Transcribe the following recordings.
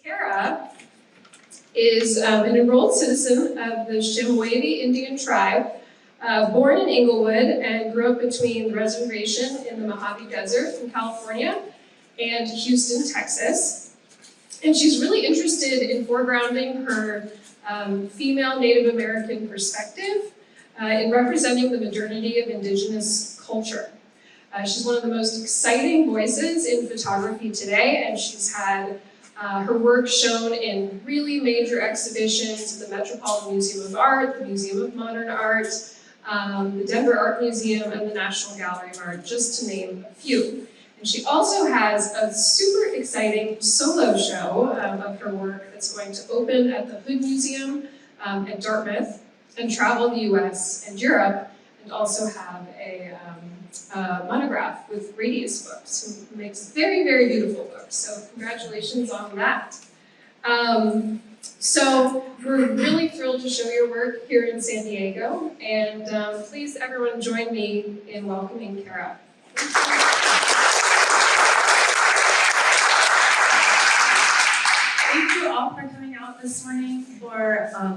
Cara is an enrolled citizen of the Chemehuevi Indian tribe, born in Inglewood and grew up between the reservation in the Mojave Desert in California and Houston, Texas. And she's really interested in foregrounding her female Native American perspective in representing the modernity of indigenous culture. She's one of the most exciting voices in photography today, and she's had her work shown in really major exhibitions at the Metropolitan Museum of Art, the Museum of Modern Art, the Denver Art Museum, and the National Gallery of Art, just to name a few. And she also has a super exciting solo show of her work that's going to open at the Hood Museum at Dartmouth and travel the US and Europe, and also have a monograph with Radius Books, who makes very, very beautiful books. So congratulations on that. So we're really thrilled to show your work here in San Diego, and please everyone join me in welcoming Cara. Thank you all for coming out this morning.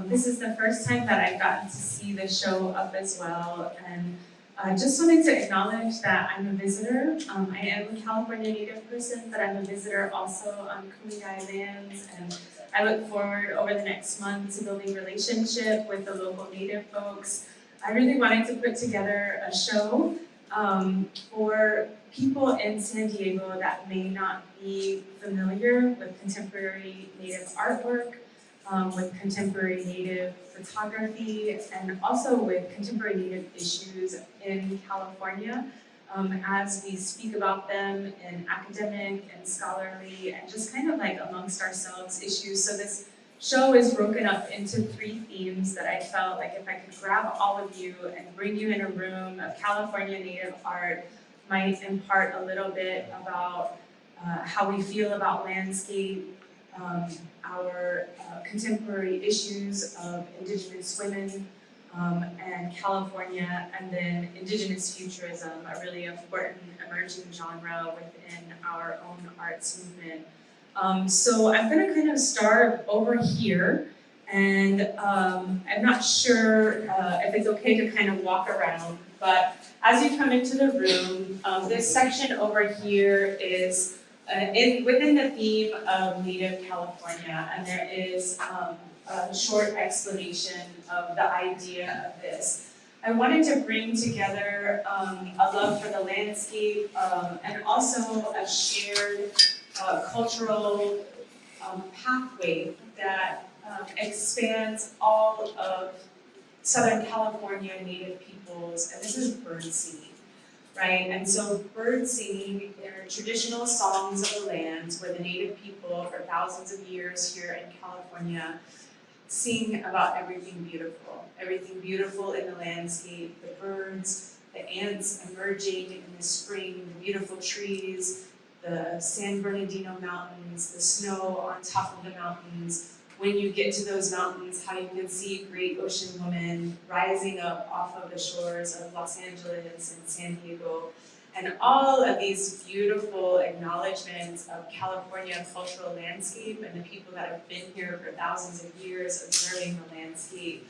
This is the first time that I've gotten to see the show up as well, and I just wanted to acknowledge that I'm a visitor. I am a California Native person, but I'm a visitor also on Kumeyaay lands, and I look forward over the next month to building relationship with the local Native folks. I really wanted to put together a show for people in San Diego that may not be familiar with contemporary Native artwork, with contemporary Native photography, and also with contemporary Native issues in California, as we speak about them in academic and scholarly and just kind of like amongst ourselves issues. So this show is broken up into 3 themes that I felt like if I could grab all of you and bring you in a room of California Native art might impart a little bit about how we feel about landscape, our contemporary issues of Indigenous women and California, and then Indigenous futurism, a really important emerging genre within our own arts movement. So I'm going to kind of start over here, and I'm not sure if it's okay to kind of walk around, but as you come into the room, this section over here is within the theme of Native California, and there is a short explanation of the idea of this. I wanted to bring together a love for the landscape and also a shared cultural pathway that expands all of Southern California Native peoples, and this is bird singing, right? And so bird singing, they're traditional songs of the land where the Native people for thousands of years here in California sing about everything beautiful in the landscape, the birds, the ants emerging in the spring, the beautiful trees, the San Bernardino Mountains, the snow on top of the mountains. When you get to those mountains, how you can see great ocean women rising up off of the shores of Los Angeles and San Diego, and all of these beautiful acknowledgments of California cultural landscape and the people that have been here for thousands of years observing the landscape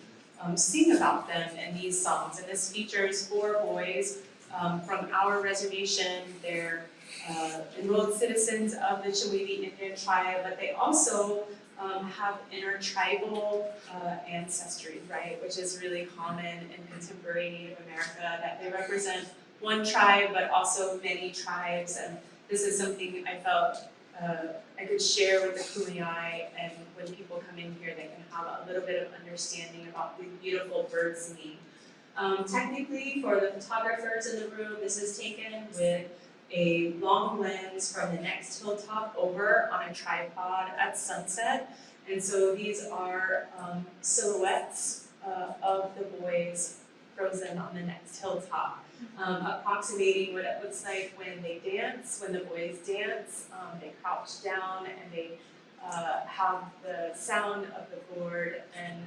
sing about them in these songs. And this features 4 boys from our reservation. They're enrolled citizens of the Chemehuevi Indian tribe, but they also have intertribal ancestry, right, which is really common in contemporary Native America, that they represent one tribe but also many tribes, and this is something I felt I could share with the Kumeyaay, and when people come in here they can have a little bit of understanding about the beautiful bird singing. Technically, for the photographers in the room, this is taken with a long lens from the next hilltop over on a tripod at sunset. And so these are silhouettes of the boys frozen on the next hilltop, approximating what it looks like when they dance. When the boys dance, they crouch down and they have the sound of the board. And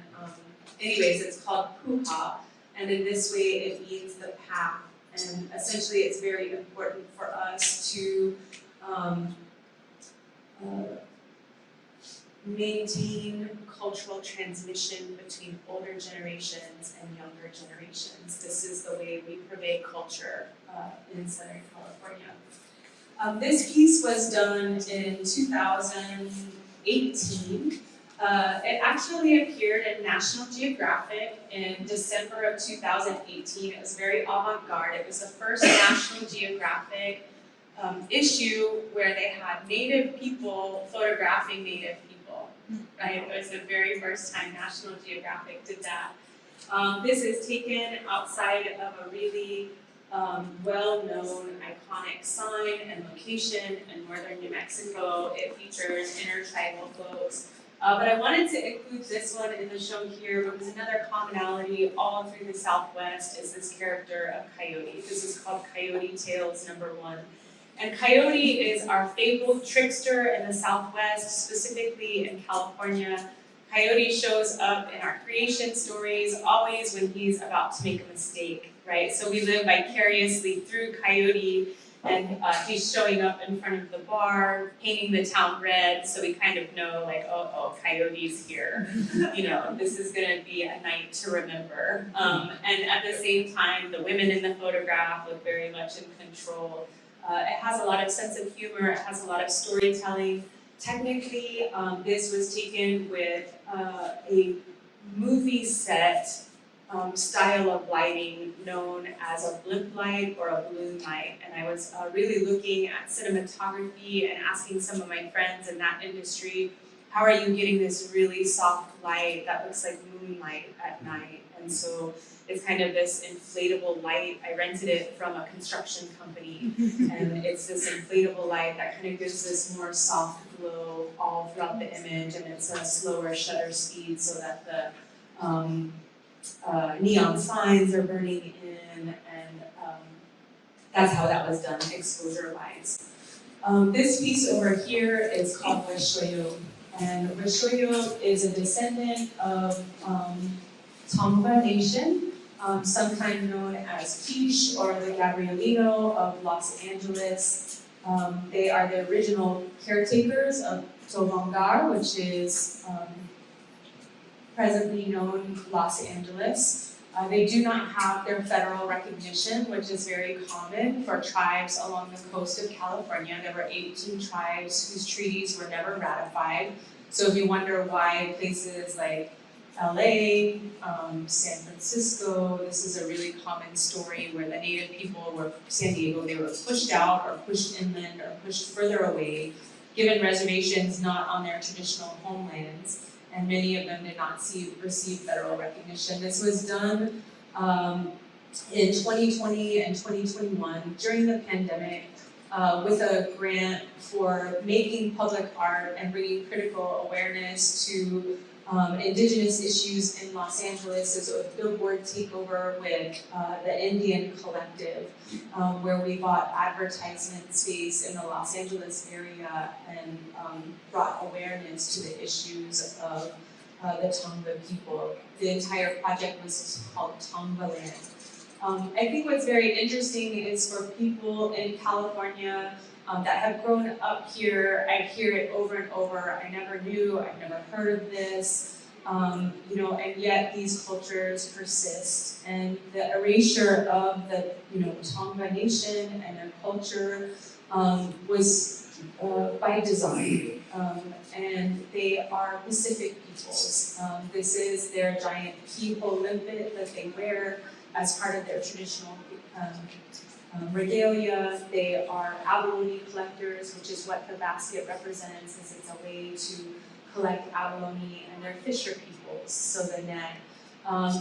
anyways, it's called puha, and in this way it means the path. And essentially it's very important for us to maintain cultural transmission between older generations and younger generations. This is the way we purvey culture in Southern California. This piece was done in 2018. It actually appeared in National Geographic in December of 2018. It was very avant-garde. It was the first National Geographic issue where they had Native people photographing Native people, right? It was the very first time National Geographic did that. This is taken outside of a really well-known iconic sign and location in northern New Mexico. It features intertribal folks. But I wanted to include this one in the show here because another commonality all through the Southwest is this character of Coyote. This is called Coyote Tales #1. And Coyote is our fabled trickster in the Southwest, specifically in California. Coyote shows up in our creation stories always when he's about to make a mistake, right? So we live vicariously through Coyote, and he's showing up in front of the bar, painting the town red, so we kind of know, like, oh, Coyote's here. You know, this is gonna be a night to remember. And at the same time, the women in the photograph look very much in control. It has a lot of sense of humor, it has a lot of storytelling. Technically, this was taken with a movie set style of lighting known as a blimp light or a balloon light. And I was really looking at cinematography and asking some of my friends in that industry, how are you getting this really soft light that looks like moonlight at night? And so it's kind of this inflatable light. I rented it from a construction company, and it's this inflatable light that kind of gives this more soft glow all throughout the image, and it's a slower shutter speed so that the neon signs are burning in, and that's how that was done, exposure-wise. This piece over here is called Hueshoyo, and Hueshoyo is a descendant of Tongva Nation, sometimes known as Quiche or the Gabrielino of Los Angeles. They are the original caretakers of Tobangar, which is presently known Los Angeles. They do not have their federal recognition, which is very common for tribes along the coast of California. There were 18 tribes whose treaties were never ratified. So if you wonder why places like LA, San Francisco, this is a really common story where the native people were, San Diego, they were pushed out or pushed inland or pushed further away, given reservations not on their traditional homelands, and many of them did not receive federal recognition. This was done in 2020 and 2021 during the pandemic with a grant for making public art and bringing critical awareness to indigenous issues in Los Angeles. As a billboard takeover with the Indian Collective, where we bought advertisement space in the Los Angeles area and brought awareness to the issues of the Tongva people. The entire project was called Tongva Land. I think what's very interesting is for people in California that have grown up here, I hear it over and over, I never knew, I've never heard of this, and yet these cultures persist. And the erasure of the, Tongva Nation and their culture was by design. And they are Pacific peoples. This is their giant keyhole limpet that they wear as part of their traditional regalia. They are abalone collectors, which is what the basket represents, as it's a way to collect abalone, and they're fisher peoples, so the net.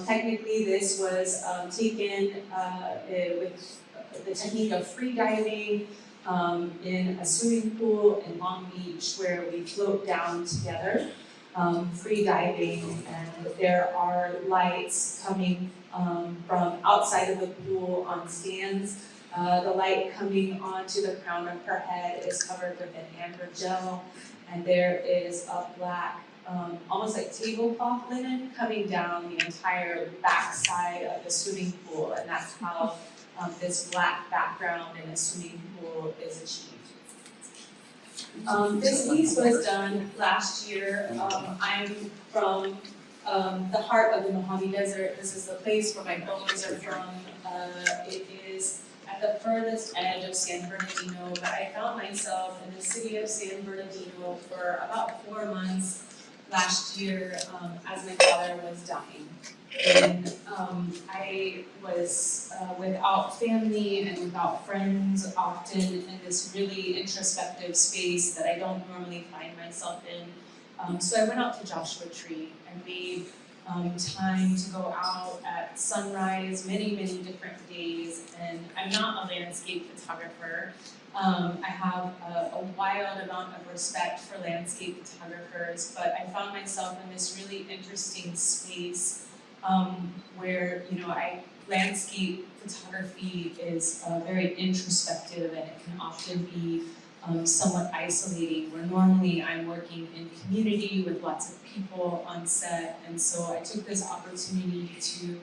Technically, this was taken with the technique of free diving in a swimming pool in Long Beach, where we float down together, free diving, and there are lights coming from outside of the pool on stands. The light coming onto the crown of her head is covered with an amber gel, and there is a black, almost like tablecloth linen coming down the entire backside of the swimming pool, and that's how this black background in a swimming pool is achieved. This piece was done last year. I'm from the heart of the Mojave Desert. This is the place where my bones are from. It is at the furthest edge of San Bernardino, but I found myself in the city of San Bernardino for about 4 months last year as my father was dying. And I was without family and without friends, often in this really introspective space that I don't normally find myself in. So I went out to Joshua Tree and made time to go out at sunrise many different days. And I'm not a landscape photographer. I have a wild amount of respect for landscape photographers, but I found myself in this really interesting space where, landscape photography is very introspective, and it can often be somewhat isolating, where normally I'm working in community with lots of people on set, and so I took this opportunity to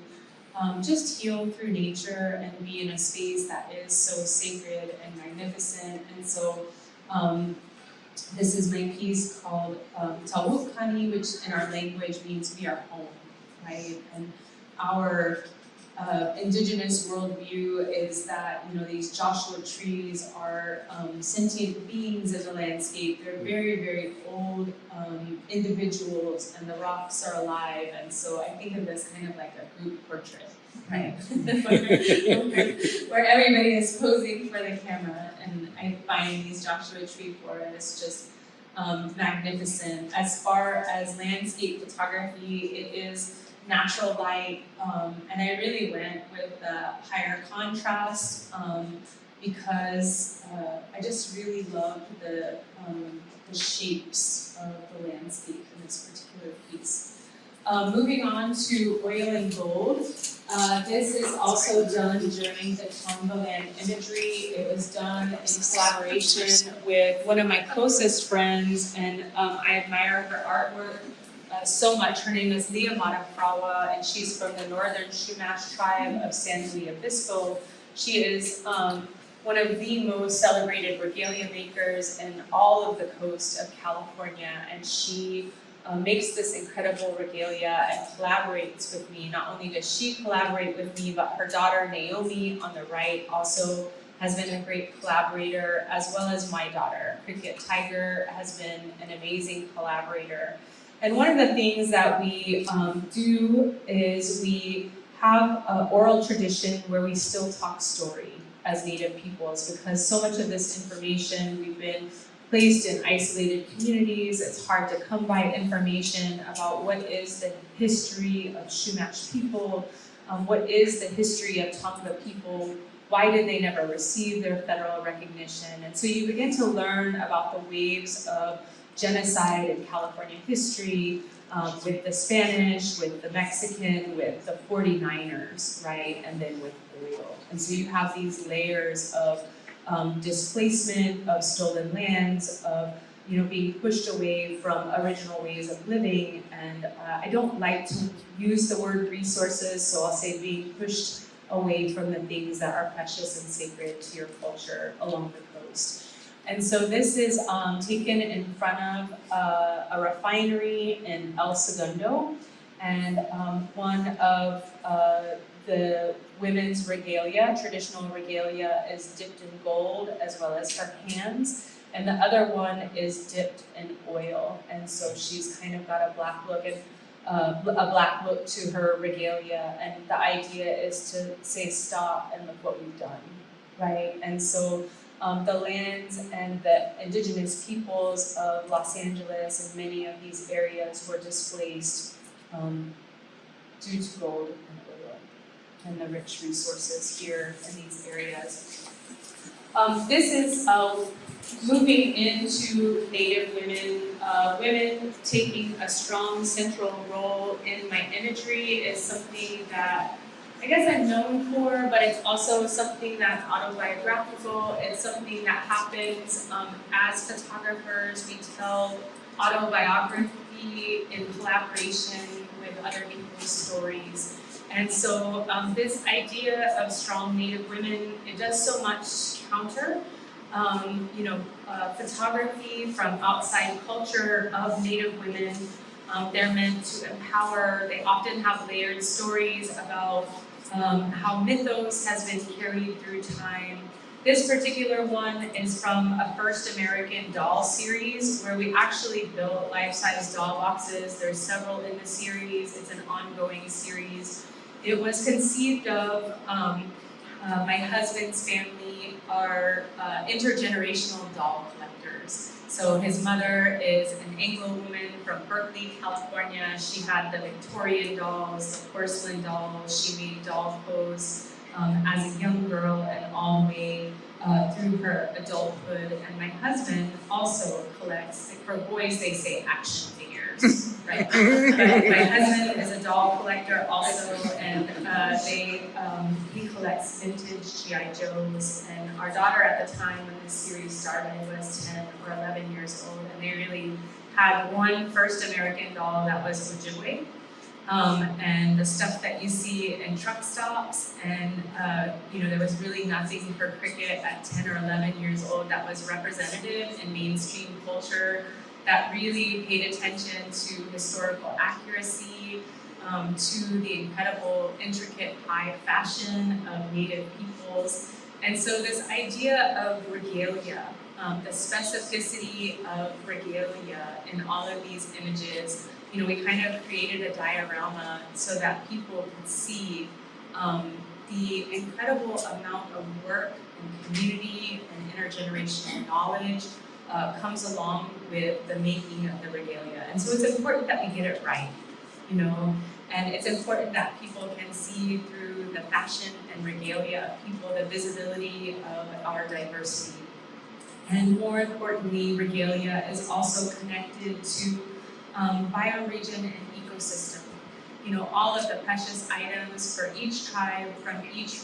just heal through nature and be in a space that is so sacred and magnificent. And so this is my piece called Tawukani, which in our language means we are home, right? And our indigenous worldview is that these Joshua trees are sentient beings in the landscape. They're very old individuals, and the rocks are alive. And so I think of this kind of like a group portrait, right? where everybody is posing for the camera, and I find these Joshua tree forests just magnificent. As far as landscape photography, it is natural light, and I really went with the higher contrast because I just really loved the shapes of the landscape in this particular piece. Moving on to oil and gold. This is also done during the Tombaland imagery. It was done in collaboration with one of my closest friends, and I admire her artwork so much. Her name is Leah Matafrawa, and she's from the northern Chumash tribe of San Luis Obispo. She is one of the most celebrated regalia makers in all of the coast of California, and she makes this incredible regalia and collaborates with me. Not only does she collaborate with me, but her daughter Naomi on the right also has been a great collaborator, as well as my daughter. Cricket Tiger has been an amazing collaborator. And one of the things that we do is we have an oral tradition where we still talk story as Native peoples, because so much of this information, we've been placed in isolated communities. It's hard to come by information about what is the history of Chumash people, what is the history of Tonga people, why did they never receive their federal recognition. And so you begin to learn about the waves of genocide in California history, with the Spanish, with the Mexican, with the 49ers, right, and then with oil. And so you have these layers of displacement, of stolen lands, of being pushed away from original ways of living. And I don't like to use the word resources, so I'll say being pushed away from the things that are precious and sacred to your culture along the coast. And so this is taken in front of a refinery in El Segundo, and one of the women's regalia, traditional regalia, is dipped in gold, as well as her hands, and the other one is dipped in oil. And so she's kind of got a black look, and a black look to her regalia, and the idea is to say stop and look what we've done, right? And so the lands and the indigenous peoples of Los Angeles and many of these areas were displaced due to gold and oil and the rich resources here in these areas. This is moving into Native women. Women taking a strong central role in my imagery is something that I guess I'm known for, but it's also something that's autobiographical. It's something that happens as photographers. We tell autobiography in collaboration with other people's stories. And so this idea of strong Native women, it does so much counter photography from outside culture of Native women. They're meant to empower. They often have layered stories about how mythos has been carried through time. This particular one is from a First American Doll series where we actually built life-size doll boxes. There's several in the series. It's an ongoing series. It was conceived of, my husband's family are intergenerational doll collectors. So his mother is an Anglo woman from Berkeley, California. She had the Victorian dolls, the porcelain dolls. She made doll clothes as a young girl and all the way through her adulthood. And my husband also collects, for boys they say action figures, right? My husband is a doll collector also, and he collects vintage G.I. Joes. And our daughter at the time when this series started was 10 or 11 years old, and they really had one first American doll that was Ojibwe. And the stuff that you see in truck stops, and there was really nothing for cricket at 10 or 11 years old that was representative in mainstream culture, that really paid attention to historical accuracy, to the incredible, intricate, high fashion of Native peoples. And so this idea of regalia, the specificity of regalia in all of these images, we kind of created a diorama so that people could see the incredible amount of work and community and intergenerational knowledge comes along with the making of the regalia. And so it's important that we get it right, and it's important that people can see through the fashion and regalia of people the visibility of our diversity. And more importantly, regalia is also connected to bioregion and ecosystem. All of the precious items for each tribe from each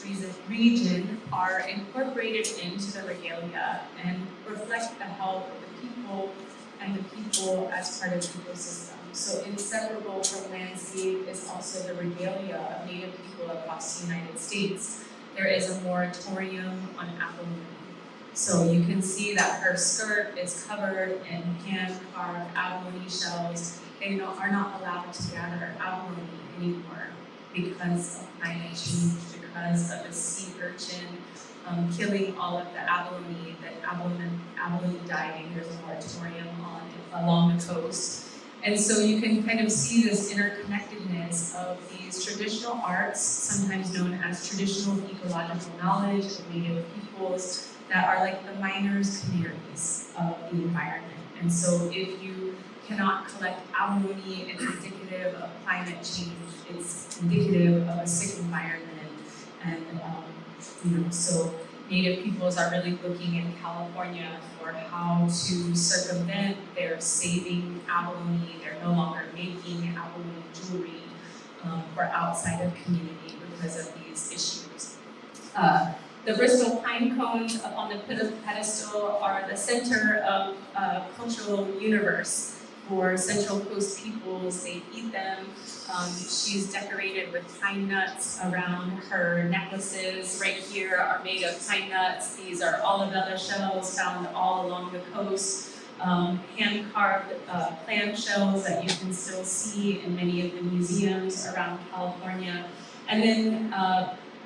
region are incorporated into the regalia and reflect the health of the people and the people as part of the ecosystem. So inseparable from landscape is also the regalia of Native people across the United States. There is a moratorium on abalone. So you can see that her skirt is covered in hand-carved abalone shells. They are not allowed to gather abalone anymore because of climate change, because of the sea urchin killing all of the abalone diving. There's a moratorium on it along the coast. And so you can kind of see this interconnectedness of these traditional arts, sometimes known as traditional ecological knowledge of Native peoples, that are like the miner's canaries of the environment. And so if you cannot collect abalone, it's indicative of climate change, it's indicative of a sick environment. And so Native peoples are really looking in California for how to circumvent their saving abalone. They're no longer making abalone jewelry for outside of community because of these issues. The Bristol pine cones up on the pedestal are the center of a cultural universe for Central Coast peoples. They eat them. She's decorated with pine nuts around her necklaces. Right here are made of pine nuts. These are olivella shells found all along the coast. Hand-carved clam shells that you can still see in many of the museums around California. And then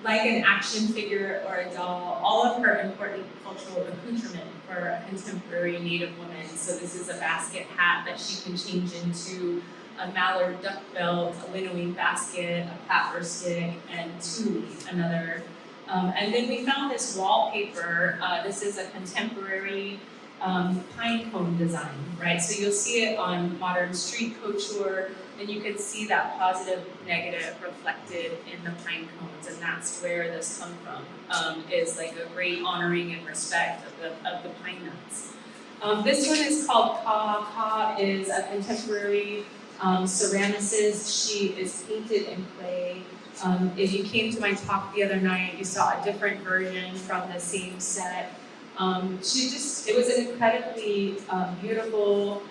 like an action figure or a doll, all of her important cultural accoutrement for a contemporary Native woman. So this is a basket hat that she can change into a mallard duck belt, a winnowing basket, a clapper stick, and tule, another. And then we found this wallpaper. This is a contemporary pine cone design, right? So you'll see it on modern street couture, and you can see that positive, negative reflected in the pine cones, and that's where this comes from, is like a great honoring and respect of the pine nuts. This one is called Ka. Ka is a contemporary ceramicist. She is painted in clay. If you came to my talk the other night, you saw a different version from the same set. It was an incredibly beautiful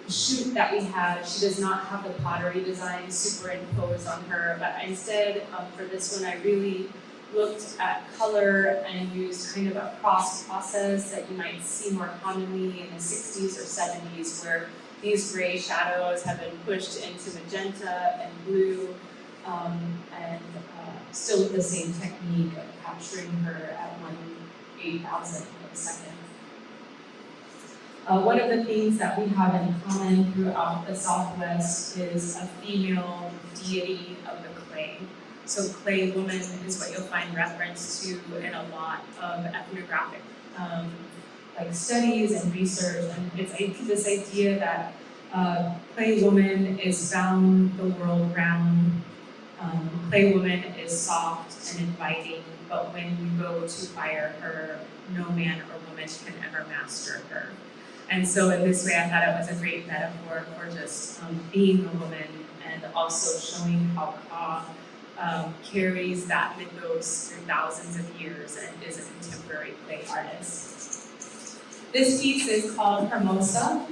shoot that we had. She does not have the pottery design superimposed on her, but instead, for this one, I really looked at color and used kind of a cross process that you might see more commonly in the 60s or 70s, where these gray shadows have been pushed into magenta and blue, and still with the same technique of capturing her at 1/8,000th of a second. One of the things that we have in common throughout the Southwest is a female deity of the clay. So clay woman is what you'll find reference to in a lot of ethnographic studies and research, and it's this idea that clay woman is found the world round. Clay woman is soft and inviting, but when you go to fire her, no man or woman can ever master her. And so in this way, I thought it was a great metaphor for just being a woman, and also showing how Ka carries that mythos through thousands of years and is a contemporary clay artist. This piece is called Hermosa.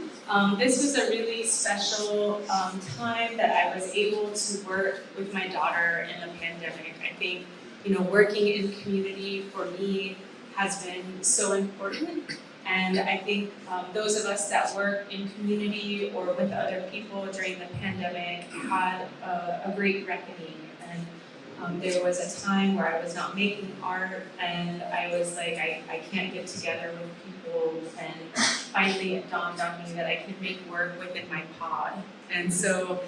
This was a really special time that I was able to work with my daughter in the pandemic. I think, working in community for me has been so important. And I think those of us that work in community or with other people during the pandemic had a great reckoning. And there was a time where I was not making art, and I was like, I can't get together with people. And finally it dawned on me that I could make work within my pod. And so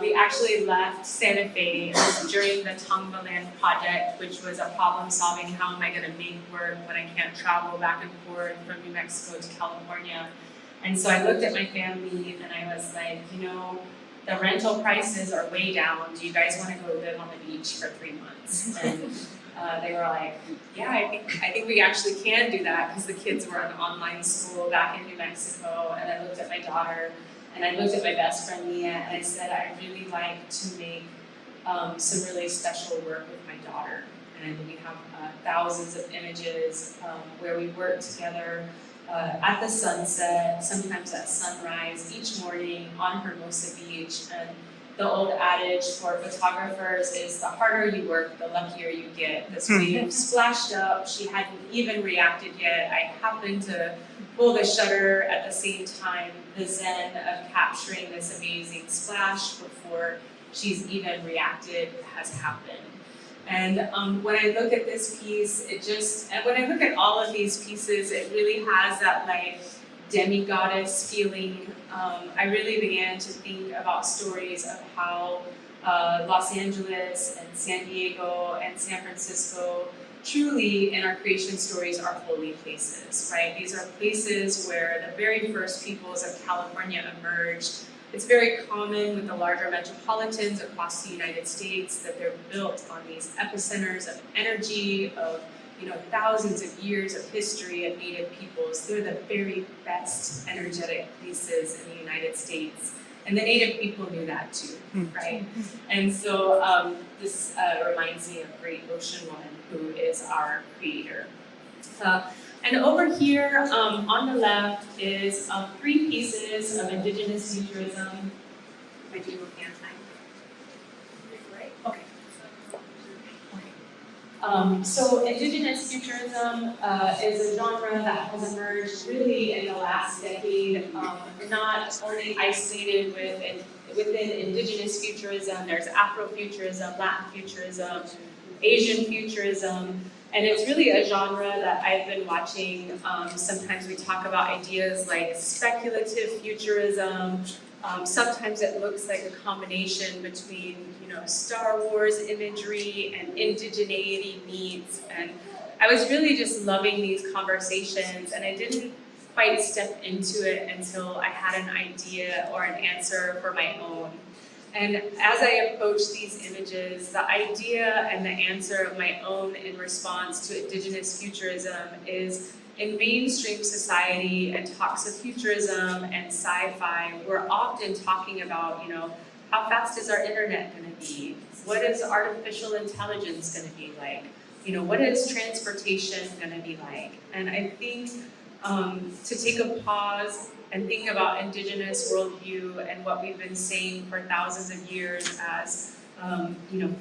we actually left Santa Fe during the Tongvaland project, which was a problem solving, how am I going to make work when I can't travel back and forth from New Mexico to California. And so I looked at my family and I was like, the rental prices are way down. Do you guys want to go live on the beach for 3 months? And they were like, yeah, I think we actually can do that, because the kids were in online school back in New Mexico. And I looked at my daughter, and I looked at my best friend Mia, and I said, I'd really like to make some really special work with my daughter. And we have thousands of images where we work together at the sunset, sometimes at sunrise, each morning on Hermosa Beach. And the old adage for photographers is the harder you work, the luckier you get. This wave splashed up, she hadn't even reacted yet. I happened to pull the shutter at the same time, the zen of capturing this amazing splash before she's even reacted has happened. And when I look at this piece, and when I look at all of these pieces, it really has that demigoddess feeling. I really began to think about stories of how Los Angeles and San Diego and San Francisco truly, in our creation stories, are holy places, right? These are places where the very first peoples of California emerged. It's very common with the larger metropolitans across the United States that they're built on these epicenters of energy, of thousands of years of history of Native peoples. They're the very best energetic places in the United States. And the Native people knew that too, right? And so this reminds me of Great Ocean Woman, who is our creator. And over here on the left is 3 pieces of Indigenous futurism. Am I doing okay on time? Okay. So Indigenous futurism is a genre that has emerged really in the last decade, not only isolated within Indigenous futurism. There's Afrofuturism, Latin futurism, Asian futurism, and it's really a genre that I've been watching. Sometimes we talk about ideas like speculative futurism. Sometimes it looks like a combination between, Star Wars imagery and indigeneity meets. And I was really just loving these conversations, and I didn't quite step into it until I had an idea or an answer for my own. And as I approach these images, the idea and the answer of my own in response to Indigenous futurism is, in mainstream society and talks of futurism and sci-fi, we're often talking about, how fast is our internet going to be? What is artificial intelligence going to be like? What is transportation going to be like? And I think to take a pause and think about Indigenous worldview and what we've been saying for thousands of years as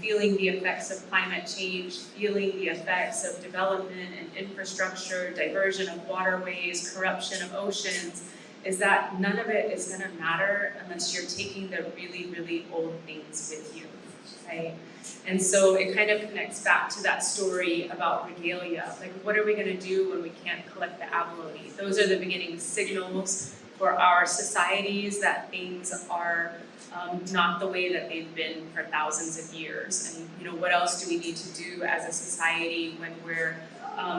feeling the effects of climate change, feeling the effects of development and infrastructure, diversion of waterways, corruption of oceans, is that none of it is going to matter unless you're taking the really, really old things with you, right? And so it kind of connects back to that story about regalia. Like, what are we going to do when we can't collect the abalone? Those are the beginning signals for our societies that things are not the way that they've been for thousands of years. And what else do we need to do as a society when we're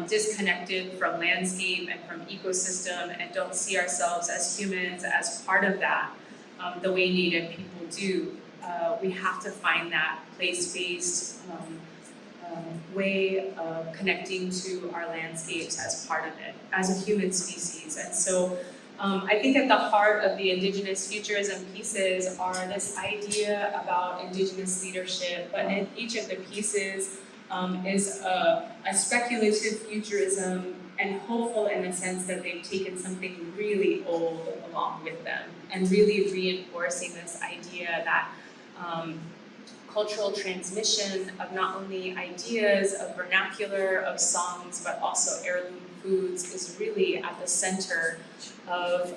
disconnected from landscape and from ecosystem and don't see ourselves as humans as part of that the way Native people do? We have to find that place-based way of connecting to our landscapes as part of it, as a human species. And so I think at the heart of the Indigenous futurism pieces are this idea about Indigenous leadership, but in each of the pieces is a speculative futurism and hopeful in the sense that they've taken something really old along with them and really reinforcing this idea that cultural transmission of not only ideas, of vernacular, of songs, but also heirloom foods is really at the center of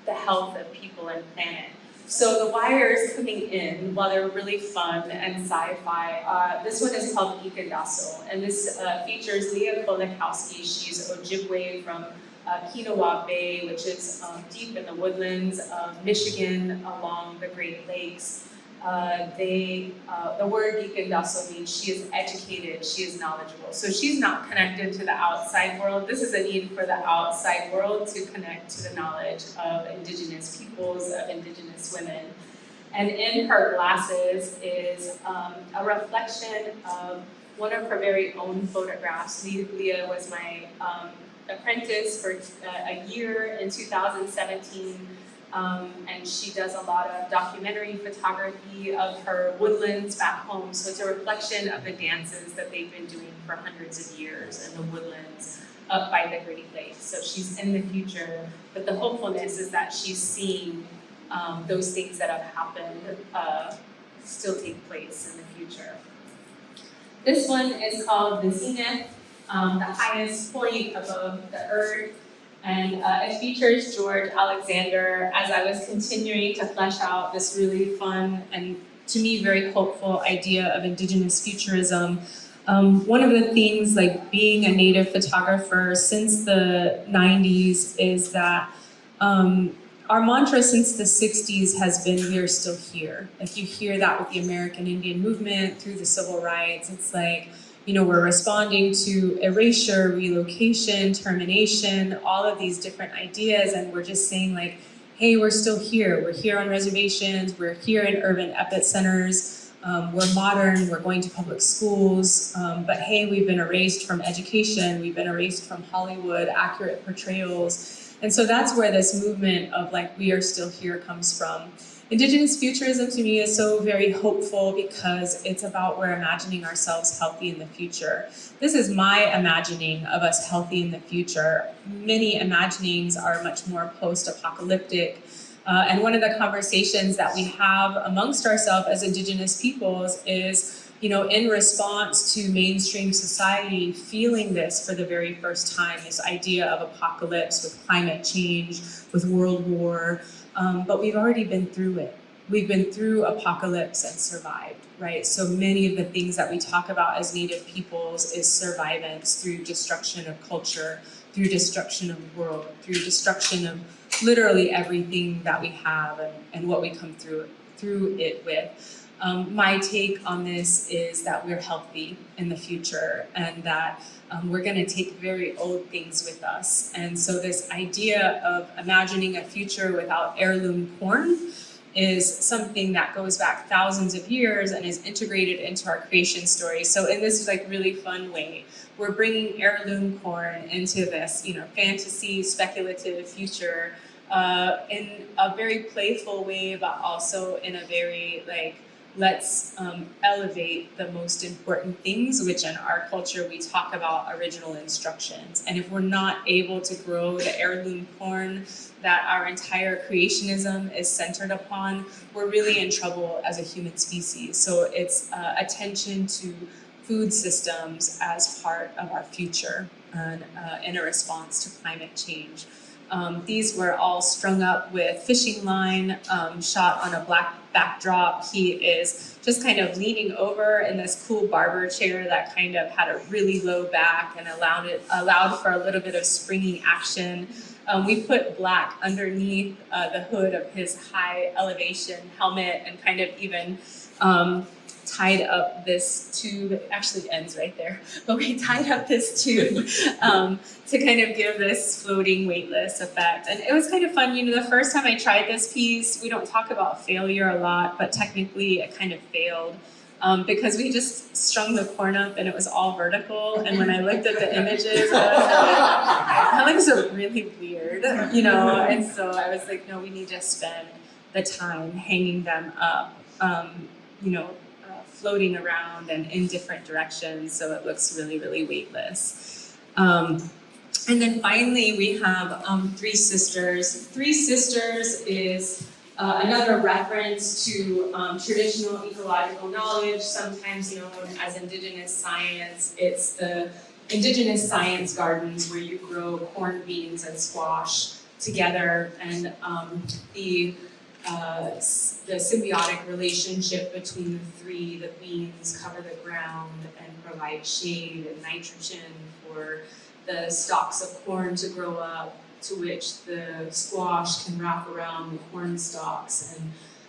the health of people and planet. So the wires coming in, while they're really fun and sci-fi, this one is called Ikadaso, and this features Leah Kolakowski. She's Ojibwe from Kinawa Bay, which is deep in the woodlands of Michigan along the Great Lakes. The word Ikadaso means she is educated, she is knowledgeable. So she's not connected to the outside world. This is a need for the outside world to connect to the knowledge of Indigenous peoples, of Indigenous women. And in her glasses is a reflection of one of her very own photographs. Leah was my apprentice for a year in 2017. And she does a lot of documentary photography of her woodlands back home. So it's a reflection of the dances that they've been doing for hundreds of years in the woodlands up by the Great Lakes. So she's in the future, but the hopefulness is that she's seeing those things that have happened still take place in the future. This one is called the Zenith, the highest point above the earth. And it features George Alexander as I was continuing to flesh out this really fun and, to me, very hopeful idea of Indigenous futurism. One of the things, like being a Native photographer since the 90s, is that our mantra since the 60s has been, we are still here. Like, you hear that with the American Indian movement, through the civil rights. It's like, we're responding to erasure, relocation, termination, all of these different ideas, and we're just saying, like, hey, we're still here. We're here on reservations, we're here in urban epicenters, we're modern, we're going to public schools, but hey, we've been erased from education, we've been erased from Hollywood, accurate portrayals. And so that's where this movement of, like, we are still here comes from. Indigenous futurism to me is so very hopeful because it's about we're imagining ourselves healthy in the future. This is my imagining of us healthy in the future. Many imaginings are much more post-apocalyptic. And one of the conversations that we have amongst ourselves as Indigenous peoples is, in response to mainstream society feeling this for the very first time, this idea of apocalypse with climate change, with world war. But we've already been through it. We've been through apocalypse and survived, right? So many of the things that we talk about as Native peoples is survivance through destruction of culture, through destruction of the world, through destruction of literally everything that we have and what we come through it with. My take on this is that we're healthy in the future and that we're going to take very old things with us. And so this idea of imagining a future without heirloom corn is something that goes back thousands of years and is integrated into our creation story. So in this really fun way, we're bringing heirloom corn into this, fantasy, speculative future in a very playful way, but also in a very let's elevate the most important things, which in our culture we talk about original instructions. And if we're not able to grow the heirloom corn that our entire creationism is centered upon, we're really in trouble as a human species. So it's attention to food systems as part of our future and in a response to climate change. These were all strung up with fishing line, shot on a black backdrop. He is just kind of leaning over in this cool barber chair that kind of had a really low back and allowed for a little bit of springing action. We put black underneath the hood of his high elevation helmet and kind of even tied up this tube. It actually ends right there, but we tied up this tube to kind of give this floating weightless effect. And it was kind of fun. You know, the first time I tried this piece, we don't talk about failure a lot, but technically it kind of failed because we just strung the corn up and it was all vertical. And when I looked at the images, I was like, that looks really weird, you know? And so I was like, no, we need to spend the time hanging them up, you know, floating around and in different directions, so it looks really, really weightless. And then finally, we have Three Sisters. Three Sisters is another reference to traditional ecological knowledge, sometimes known as indigenous science. It's the indigenous science gardens where you grow corn, beans, and squash together, and the symbiotic relationship between the three. The beans cover the ground and provide shade and nitrogen for the stalks of corn to grow up, to which the squash can wrap around the corn stalks.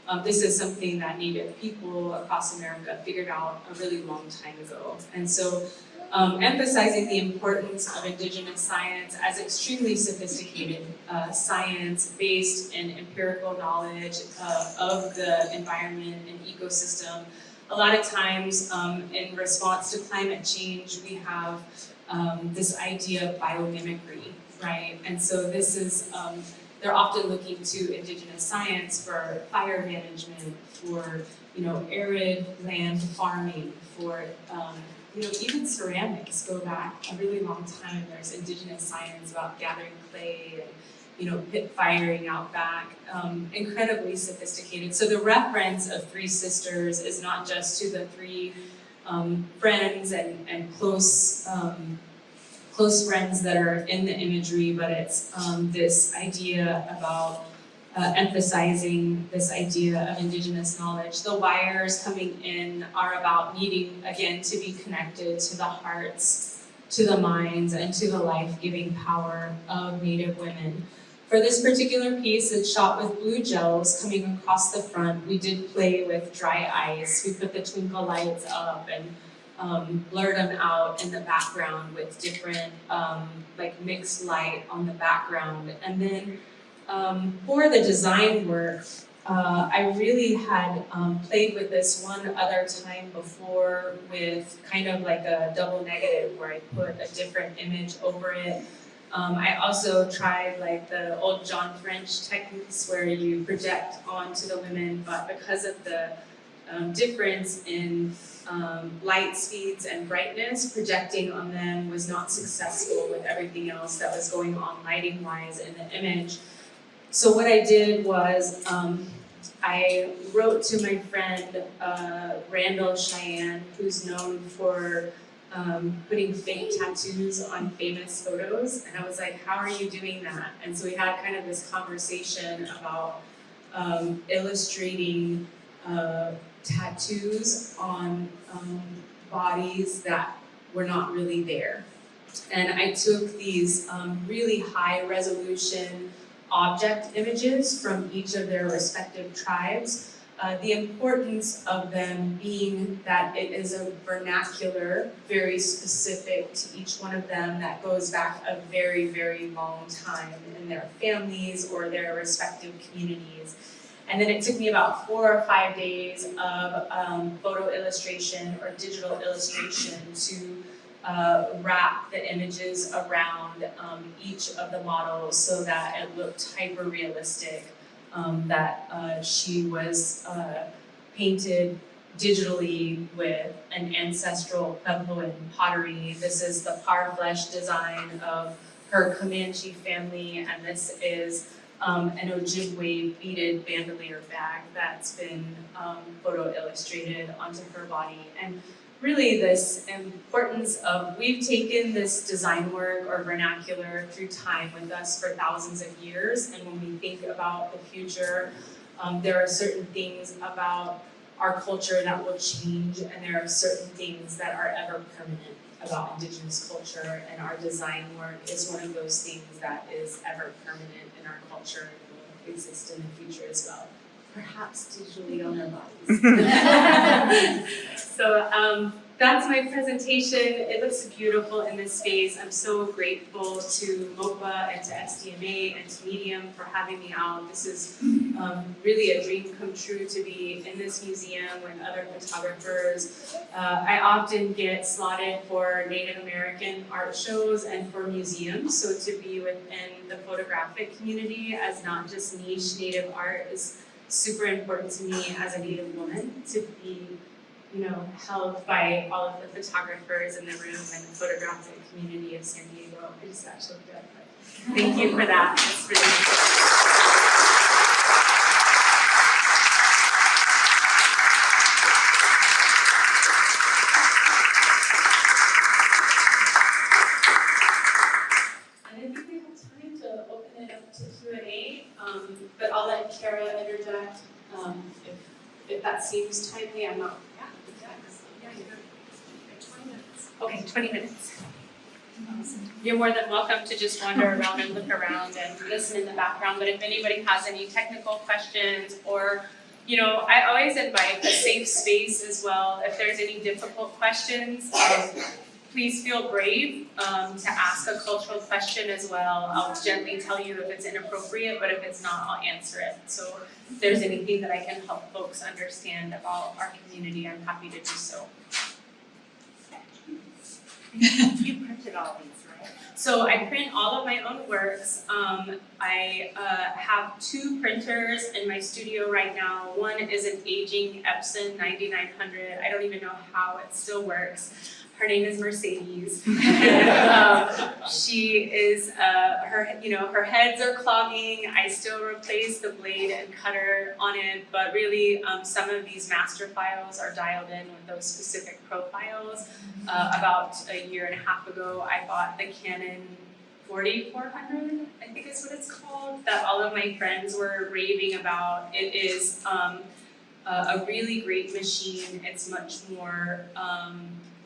And this is something that Native people across America figured out a really long time ago. And so emphasizing the importance of indigenous science as extremely sophisticated science based in empirical knowledge of the environment and ecosystem. A lot of times in response to climate change, we have this idea of biomimicry, right? And so this is, they're often looking to indigenous science for fire management, for, you know, arid land farming, for you know, even ceramics go back a really long time. There's indigenous science about gathering clay and, you know, pit firing out back, incredibly sophisticated. So the reference of Three Sisters is not just to the three friends and close friends that are in the imagery, but it's this idea about emphasizing this idea of indigenous knowledge. The wires coming in are about needing, again, to be connected to the hearts, to the minds, and to the life-giving power of Native women. For this particular piece, it's shot with blue gels coming across the front. We did play with dry ice. We put the twinkle lights up and blurred them out in the background with different like mixed light on the background. And then for the design work, I really had played with this one other time before with kind of like a double negative where I put a different image over it. I also tried like the old John French techniques where you project onto the women, but because of the difference in light speeds and brightness, projecting on them was not successful with everything else that was going on lighting-wise in the image. So what I did was I wrote to my friend Randall Cheyenne, who's known for putting fake tattoos on famous photos, and I was like, how are you doing that? And so we had kind of this conversation about illustrating tattoos on bodies that were not really there. And I took these really high resolution object images from each of their respective tribes. The importance of them being that it is a vernacular, very specific to each one of them that goes back a very, very long time in their families or their respective communities. And then it took me about 4 or 5 days of photo illustration or digital illustration to wrap the images around each of the models so that it looked hyper-realistic, that she was painted digitally with an ancestral Puebloan pottery. This is the parfleche design of her Comanche family, and this is an Ojibwe beaded bandolier bag that's been photo illustrated onto her body. And really this importance of, we've taken this design work or vernacular through time with us for thousands of years, and when we think about the future, there are certain things about our culture that will change, and there are certain things that are ever permanent about Indigenous culture, and our design work is one of those things that is ever permanent in our culture and will exist in the future as well. Perhaps digitally on our bodies. So that's my presentation. It looks beautiful in this space. I'm so grateful to MOPA and to SDMA and to Medium for having me out. This is really a dream come true to be in this museum with other photographers. I often get slotted for Native American art shows and for museums, so to be within the photographic community as not just niche Native art is super important to me as a Native woman, to be held by all of the photographers in the room and the photographic community of San Diego. I just actually did, but thank you for that. It's really and I think we have time to open it up to Q&A, but I'll let Cara interject if that seems timely. I'm not. Okay, 20 minutes. You're more than welcome to just wander around and look around and listen in the background, but if anybody has any technical questions or, I always invite a safe space as well. If there's any difficult questions, please feel brave to ask a cultural question as well. I'll gently tell you if it's inappropriate, but if it's not, I'll answer it. So if there's anything that I can help folks understand about our community, I'm happy to do so. You printed all these, right? So I print all of my own works. I have 2 printers in my studio right now. One is an aging Epson 9900. I don't even know how it still works. Her name is Mercedes. She is, her heads are clogging. I still replace the blade and cutter on it, but really some of these master files are dialed in with those specific profiles. About a year and a half ago, I bought the Canon 4400, I think is what it's called, that all of my friends were raving about. It is a really great machine. It's much more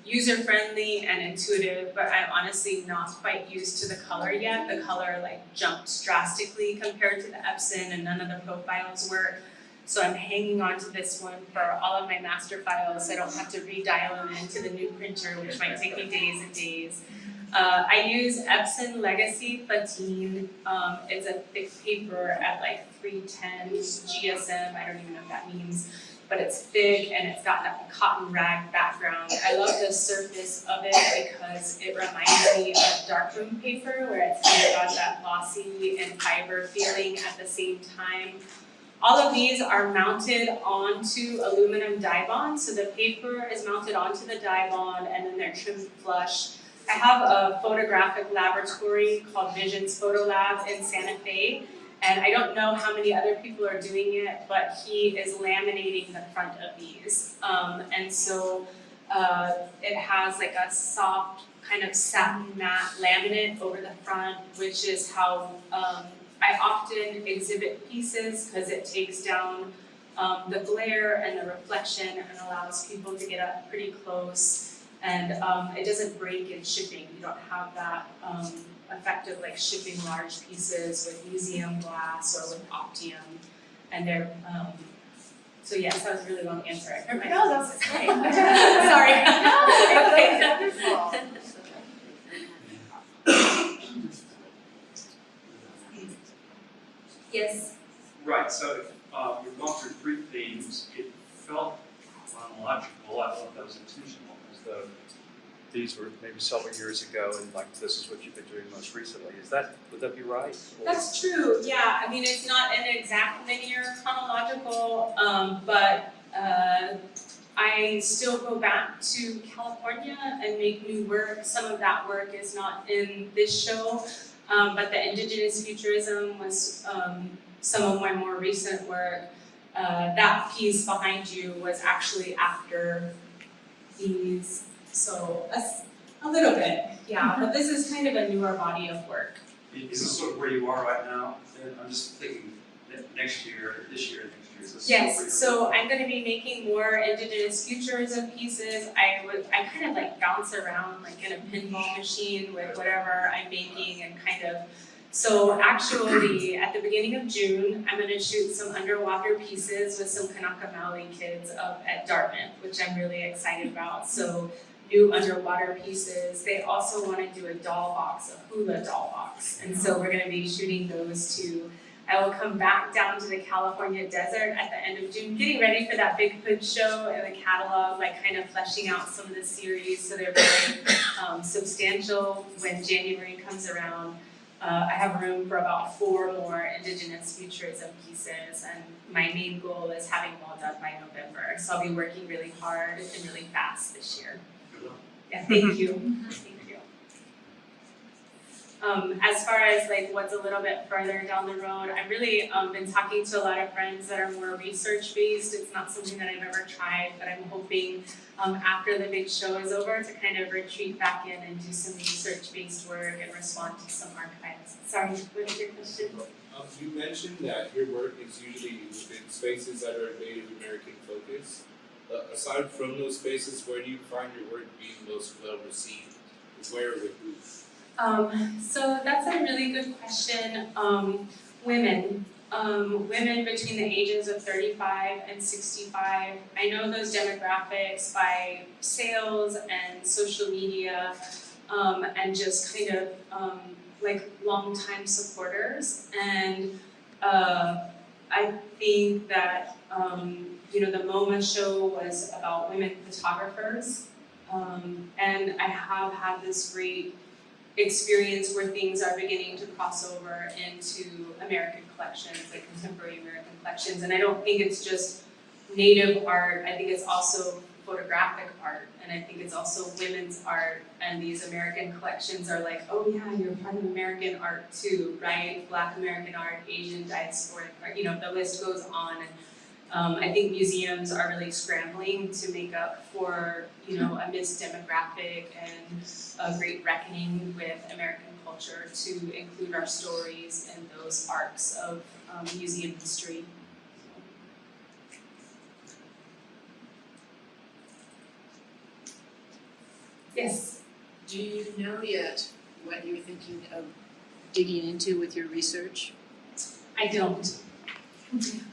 user-friendly and intuitive, but I'm honestly not quite used to the color yet. The color jumps drastically compared to the Epson, and none of the profiles work. So I'm hanging on to this one for all of my master files so I don't have to redial them into the new printer, which might take me days and days. I use Epson Legacy Platine. It's a thick paper at 310 GSM. I don't even know what that means, but it's thick and it's got that cotton rag background. I love the surface of it because it reminds me of darkroom paper, where it's kind of got that glossy and fiber feeling at the same time. All of these are mounted onto aluminum die bond, so the paper is mounted onto the die bond and then they're trimmed flush. I have a photographic laboratory called Visions Photo Lab in Santa Fe, and I don't know how many other people are doing it, but he is laminating the front of these. And so it has a soft kind of satin matte laminate over the front, which is how I often exhibit pieces because it takes down the glare and the reflection and allows people to get up pretty close. And it doesn't break in shipping. You don't have that effect of shipping large pieces with museum glass or with Optium. And they're, so yes, that was a really long answer. No, that was great. Sorry. Wonderful. Yes. Right, so you've gone through 3 themes. It felt chronological. I don't know if that was intentional, as though these were maybe several years ago, and this is what you've been doing most recently. Would that be right? That's true, yeah. I mean, it's not an exact linear chronological, but I still go back to California and make new work. Some of that work is not in this show, but the indigenous futurism was some of my more recent work. That piece behind you was actually after these, so a little bit, yeah, but this is kind of a newer body of work. Is this sort of where you are right now? And I'm just thinking next year, this year, next year. Is this Yes, where you're so I'm gonna be making more indigenous futurism pieces. I kind of like bounce around like in a pinball machine with whatever I'm making and kind of, so actually at the beginning of June, I'm gonna shoot some underwater pieces with some Kanaka Maoli kids up at Dartmouth, which I'm really excited about. So new underwater pieces. They also wanna do a doll box, a hula doll box. And so we're gonna be shooting those too. I will come back down to the California desert at the end of June, getting ready for that big hood show and the catalog, like kind of fleshing out some of the series so they're very substantial when January comes around. I have room for about 4 more indigenous futurism pieces, and my main goal is having them all done by November. So I'll be working really hard and really fast this year. Good luck. Yeah, thank you. Thank you. As far as like what's a little bit further down the road, I've really been talking to a lot of friends that are more research based. It's not something that I've ever tried, but I'm hoping after the big show is over to kind of retreat back in and do some research based work and respond to some archives. Sorry, what was your question? You mentioned that your work is usually within spaces that are Native American focused. Aside from those spaces, where do you find your work being most well received? Where with who? So that's a really good question. Women between the ages of 35 and 65. I know those demographics by sales and social media, and just kind of like longtime supporters. And I think that the MoMA show was about women photographers, and I have had this great experience where things are beginning to cross over into American collections, like contemporary American collections. And I don't think it's just Native art, I think it's also photographic art, and I think it's also women's art, and these American collections are like, oh yeah, you're part of American art too, right? Black American art, Asian diasporic art, the list goes on. And I think museums are really scrambling to make up for, a missed demographic and a great reckoning with American culture to include our stories in those arcs of museum history. Yes? Do you know yet what you're thinking of digging into with your research? I don't.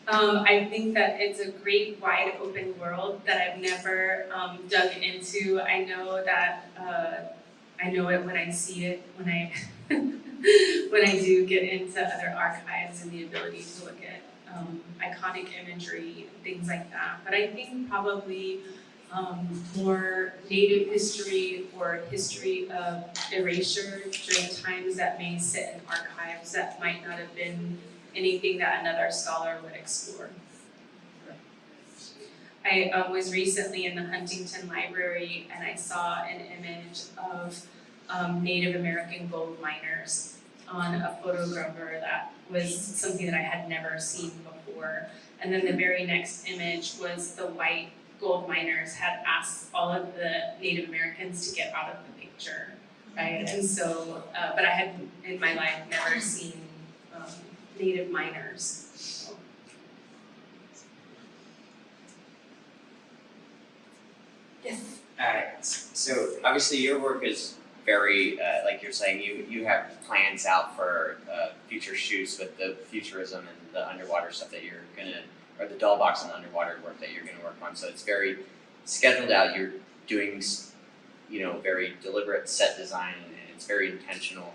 I think that it's a great wide open world that I've never dug into. I know that I know it when I see it, when I when I do get into other archives and the ability to look at iconic imagery and things like that. But I think probably more Native history or history of erasure during times that may sit in archives that might not have been anything that another scholar would explore. I was recently in the Huntington Library and I saw an image of Native American gold miners on a photographer that was something that I had never seen before. And then the very next image was the white gold miners had asked all of the Native Americans to get out of the picture, right? And so, but I had in my life never seen Native miners. So. Yes. So obviously your work is very, like you're saying, you have plans out for future shoots with the futurism and the underwater stuff that you're gonna, or the doll box and the underwater work that you're gonna work on. So it's very scheduled out. You're doing, very deliberate set design, and it's very intentional.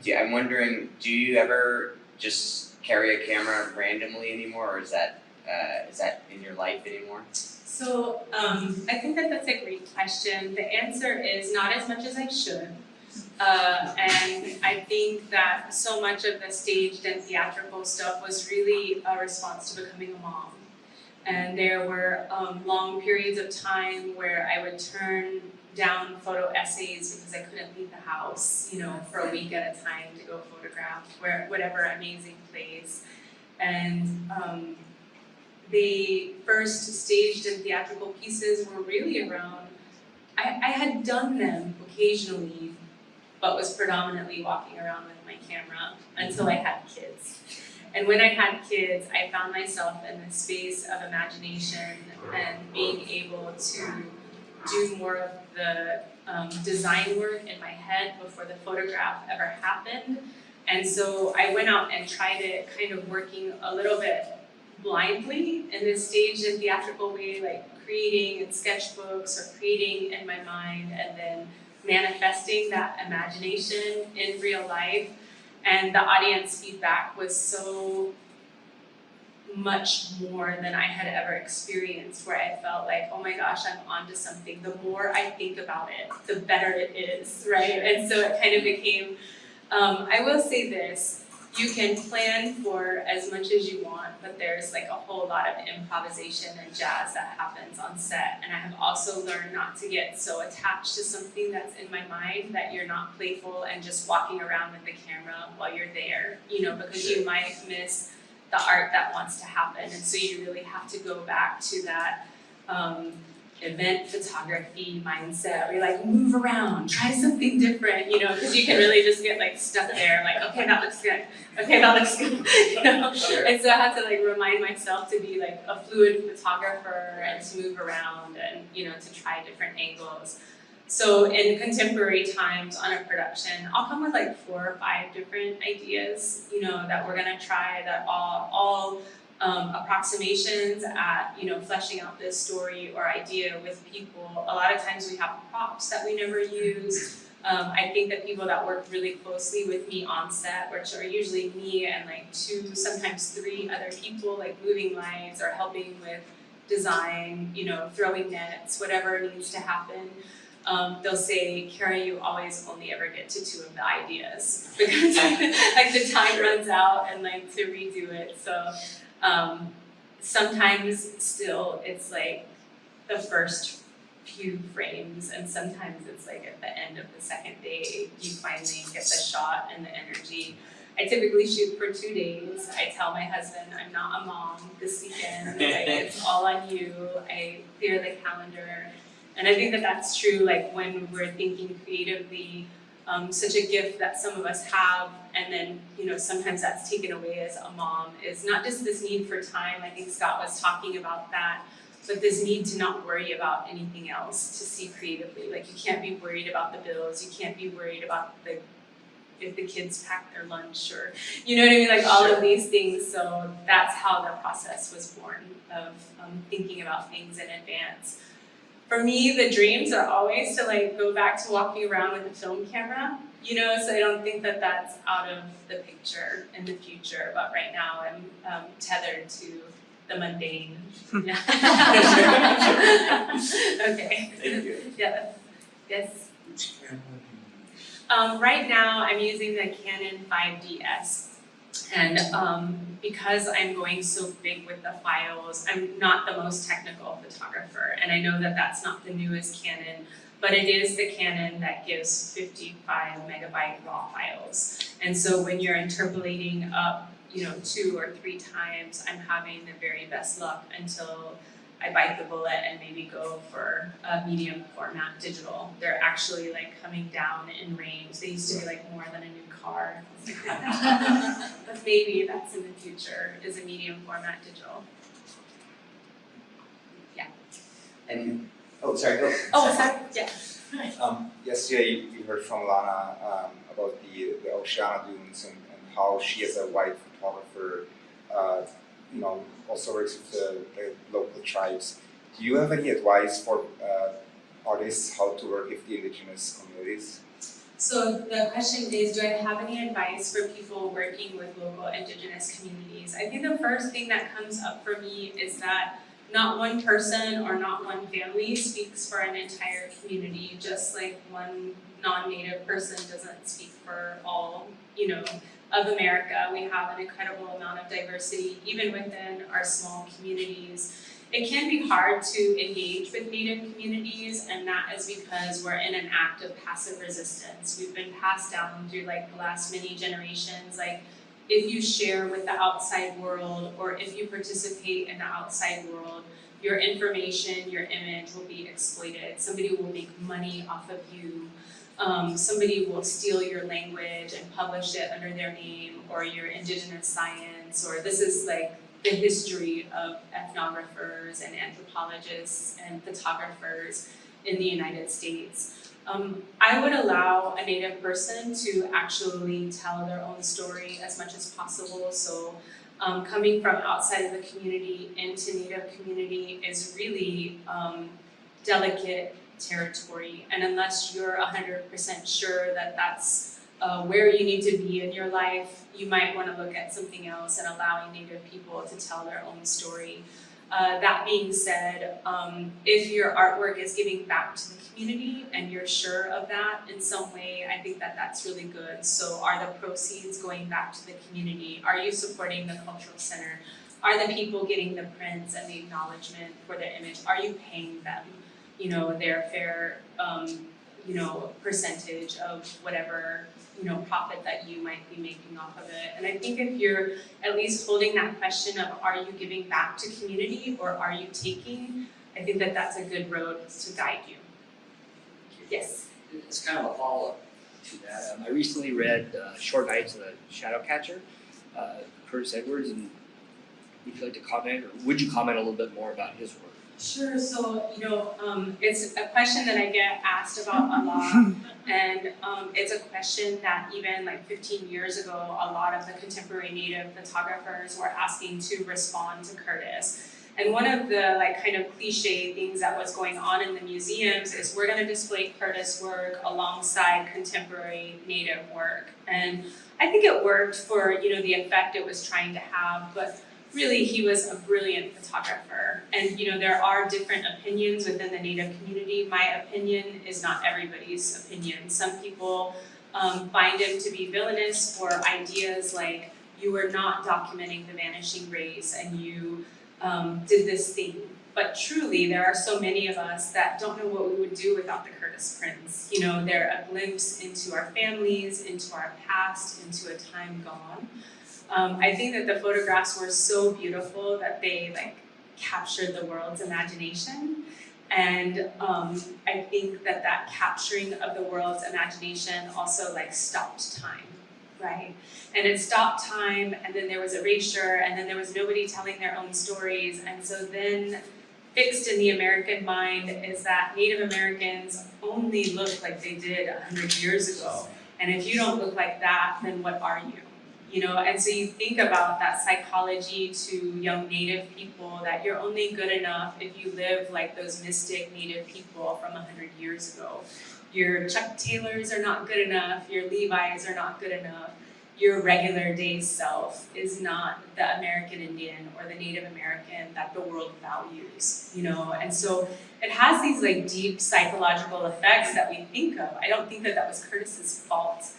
I'm wondering, do you ever just carry a camera randomly anymore, or is that in your life anymore? So I think that that's a great question. The answer is not as much as I should. And I think that so much of the staged and theatrical stuff was really a response to becoming a mom. And there were long periods of time where I would turn down photo essays because I couldn't leave the house, for a week at a time to go photograph whatever amazing place. And the first staged and theatrical pieces were really around, I had done them occasionally, but was predominantly walking around with my camera until I had kids. And when I had kids, I found myself in this space of imagination and being able to do more of the design work in my head before the photograph ever happened. And so I went out and tried it, kind of working a little bit blindly in this staged and theatrical way, like creating in sketchbooks or creating in my mind and then manifesting that imagination in real life. And the audience feedback was so much more than I had ever experienced, where I felt like, oh my gosh, I'm onto something. The more I think about it, the better it is, right? And so it kind of became, I will say this, you can plan for as much as you want, but there's like a whole lot of improvisation and jazz that happens on set. And I have also learned not to get so attached to something that's in my mind that you're not playful and just walking around with the camera while you're there, because you might miss the art that wants to happen. And so you really have to go back to that event photography mindset where you're like, move around, try something different, because you can really just get like stuck there, like, okay, that looks good, okay, that looks good, Sure. And so I had to like remind myself to be like a fluid photographer and to move around and, to try different angles. So in contemporary times on a production, I'll come with like 4 or 5 different ideas, that we're gonna try that all approximations at, fleshing out this story or idea with people. A lot of times we have props that we never use. I think that people that work really closely with me on set, which are usually me and like 2, sometimes 3 other people, like moving lights or helping with design, throwing nets, whatever needs to happen. They'll say, Cara, you always only ever get to 2 of the ideas because like the time runs out and like to redo it. So sometimes still it's like the first few frames, and sometimes it's like at the end of the second day you finally get the shot and the energy. I typically shoot for 2 days. I tell my husband I'm not a mom this weekend, like it's all on you. I clear the calendar. And I think that that's true, like when we're thinking creatively, such a gift that some of us have, and then, sometimes that's taken away as a mom, is not just this need for time. I think Scott was talking about that, but this need to not worry about anything else, to see creatively. Like you can't be worried about the bills, you can't be worried about if the kids pack their lunch, or, you know what I mean, like all of these things. So that's how the process was born, of thinking about things in advance. For me, the dreams are always to like go back to walking around with a film camera, so I don't think that that's out of the picture in the future, but right now I'm tethered to the mundane. Okay. Thank you. Yeah. Yes. Which camera do you use? Right now I'm using the Canon 5DS. And because I'm going so big with the files, I'm not the most technical photographer. And I know that that's not the newest Canon, but it is the Canon that gives 55 megabyte raw files. And so when you're interpolating up, 2 or 3 times, I'm having the very best luck until I bite the bullet and maybe go for a medium format digital. They're actually like coming down in range. They used to be like more than a new car. But maybe that's in the future, is a medium format digital. Yeah. And, sorry, go. Oh, sorry, yeah. Yesterday you heard from Lana about the Oceana dunes and how she, as a white photographer, also works with the local tribes. Do you have any advice for artists how to work with the indigenous communities? So the question is, do I have any advice for people working with local indigenous communities? I think the first thing that comes up for me is that not one person or not one family speaks for an entire community, just like one non-native person doesn't speak for all, of America. We have an incredible amount of diversity, even within our small communities. It can be hard to engage with Native communities, and that is because we're in an act of passive resistance. We've been passed down through like the last many generations. Like, if you share with the outside world, or if you participate in the outside world, your information, your image will be exploited. Somebody will make money off of you. Somebody will steal your language and publish it under their name, or your indigenous science, or this is like the history of ethnographers and anthropologists and photographers in the United States. I would allow a Native person to actually tell their own story as much as possible. So coming from outside of the community into Native community is really delicate territory. And unless you're 100% sure that that's where you need to be in your life, you might want to look at something else and allowing Native people to tell their own story. That being said, if your artwork is giving back to the community and you're sure of that in some way, I think that that's really good. So are the proceeds going back to the community? Are you supporting the cultural center? Are the people getting the prints and the acknowledgement for their image? Are you paying them, their fair, percentage of whatever, profit that you might be making off of it? And I think if you're at least holding that question of, are you giving back to community or are you taking? I think that that's a good road to guide you. Yes. It's kind of a follow-up to that. I recently read Short Nights of the Shadowcatcher, Curtis Edwards, and would you like to comment, or would you comment a little bit more about his work? Sure. So, it's a question that I get asked about a lot, and it's a question that even like 15 years ago, a lot of the contemporary Native photographers were asking to respond to Curtis. And one of the kind of cliche things that was going on in the museums is we're going to display Curtis work alongside contemporary Native work. And I think it worked for, the effect it was trying to have, but really he was a brilliant photographer. And, there are different opinions within the Native community. My opinion is not everybody's opinion. Some people find him to be villainous for ideas like you were not documenting the vanishing race and you did this thing. But truly, there are so many of us that don't know what we would do without the Curtis prints. They're a glimpse into our families, into our past, into a time gone. I think that the photographs were so beautiful that they captured the world's imagination. And I think that capturing of the world's imagination also stopped time, right? And it stopped time, and then there was erasure, and then there was nobody telling their own stories. And so then fixed in the American mind is that Native Americans only look like they did 100 years ago. And if you don't look like that, then what are you? And so you think about that psychology to young Native people, that you're only good enough if you live like those mystic Native people from 100 years ago. Your Chuck Taylors are not good enough, your Levi's are not good enough, your regular day self is not the American Indian or the Native American that the world values, And so it has these deep psychological effects that we think of. I don't think that was Curtis's fault.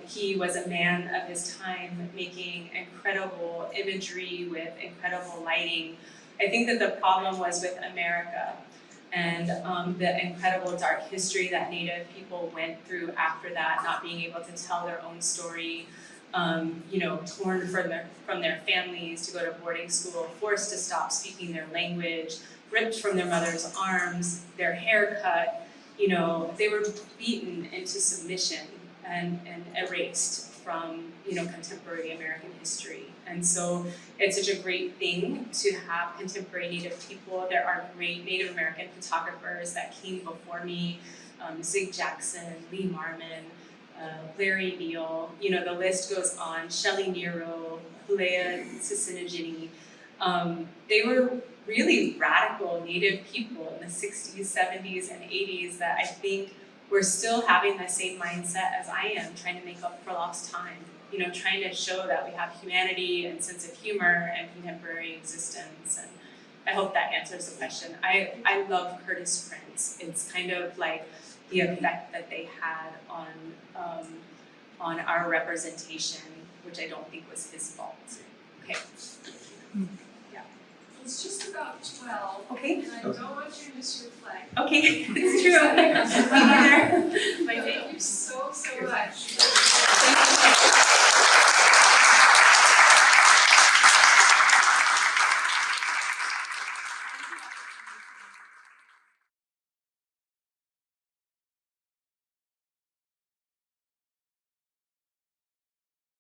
He was a man of his time, making incredible imagery with incredible lighting. I think that the problem was with America and the incredible dark history that Native people went through after that, not being able to tell their own story, torn from their families to go to boarding school, forced to stop speaking their language, ripped from their mother's arms, their hair cut, they were beaten into submission and erased from, contemporary American history. And so it's such a great thing to have contemporary Native people. There are great Native American photographers that came before me, Zig Jackson, Lee Marmon, Larry Neal, the list goes on, Shelley Nero, Hulea Sisinajini. They were really radical Native people in the 60s, 70s, and 80s that I think we're still having the same mindset as I am, trying to make up for lost time, trying to show that we have humanity and sense of humor and contemporary existence. And I hope that answers the question. I love Curtis prints. It's kind of like the effect that they had on on our representation, which I don't think was his fault. Okay. It's just about 12, Okay. and I don't want you to miss your flag. Okay, it's true. Me neither. Thank you so much.